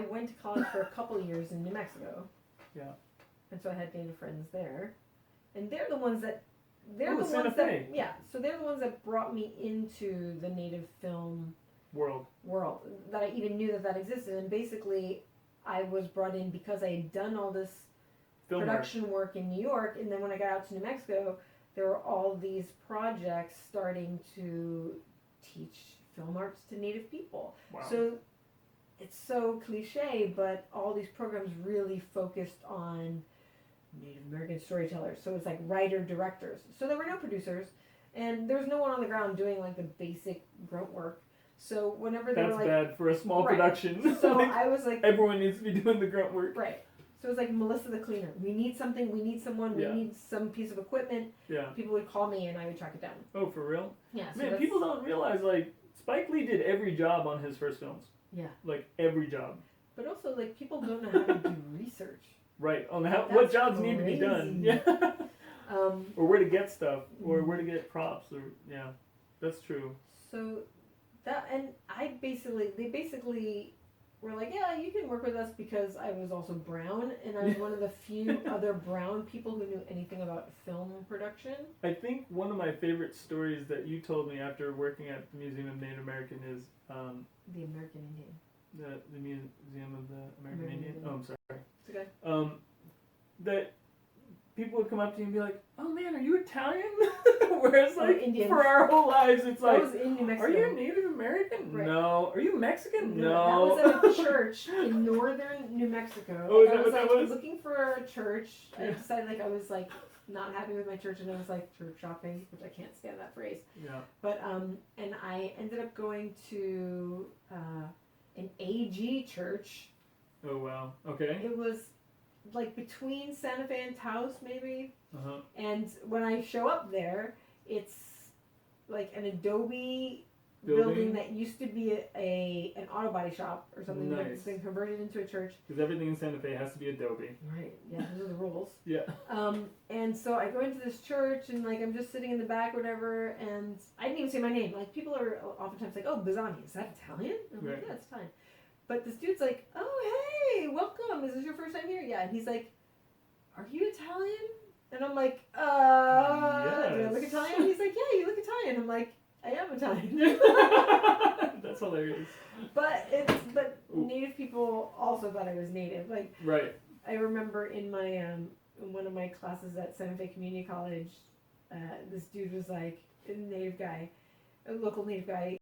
went to college for a couple of years in New Mexico. Yeah. And so I had Native friends there. And they're the ones that Santa Fe. So they're the ones that brought me into the Native film world that I even knew that existed. And basically I was brought in because I had done all this Film production work in New York, and then when I got out to New Mexico, there were all these projects starting to teach film arts to Native people. Wow. So it's so cliche, but all these programs really focused on Native American storytellers. So it's like writer-directors. So there were no producers, and there's no one on the ground doing like the basic grunt work. So whenever they That's were like... bad for a small Right. production. So Like, I was like... everyone needs to be doing the grunt work. Right. So it was like Melissa the cleaner. We need something, we need someone, we Yeah. need some piece of equipment. Yeah. People would call me and I would track it down. Oh, for real? Yeah. So Man, that's- people don't realize, like, Spike Lee did every job on his first films. Yeah. Like, every job. But also, like, people don't know how to do research. Right. On what That's jobs need to be done. crazy. Yeah. Um, Or where to get stuff. Or where to get props. Or, yeah. That's true. so that, and they basically were like, yeah, you can work with us because I was also brown, and I was one of the few other brown people who knew anything about film production. I think one of my favorite stories that you told me after working at the Museum of Native American is The American Indian. the Museum of the American Indian. Indian. Oh, I'm sorry. It's okay. That people would come up to you and be like, "Oh man, are you Italian?" Whereas like Indian. for our whole lives, it's That like, was in New Mexico. "Are you Native American?" Right. No. Are you Mexican? No. That was at a church in northern New Mexico. Oh, is I that was what like that was? looking for a church. I Yeah. decided like I was like not happy with my church, and I was like church shopping, which I can't stand that phrase. Yeah. But and I ended up going to an AG church. Oh wow. Okay. It was like between Santa Fe and Taos, maybe. Uh-huh. And when I show up there, it's like an Adobe Building? building that used to be an auto body shop or something Nice. that's been converted into a church. Because everything in Santa Fe has to be Adobe. Right. Yeah, those are the rules. Yeah. And so I go into this church and like I'm just sitting in the back or whatever, and I didn't even say my name. Like people are oftentimes like, "Oh, Bazzani, is that Italian?" And I'm Right. like, "Yeah, it's Italian." But this dude's like, "Oh, hey, welcome. Is this your first time here?" Yeah. And he's like, "Are you Italian?" And I'm like, do I look Yes. Italian? He's like, "Yeah, you look Italian." I'm like, "I am Italian." That's hilarious. But Native people also thought I was Native. Like Right. I remember in my in one of my classes at Santa Fe Community College, this dude was like a local Native guy.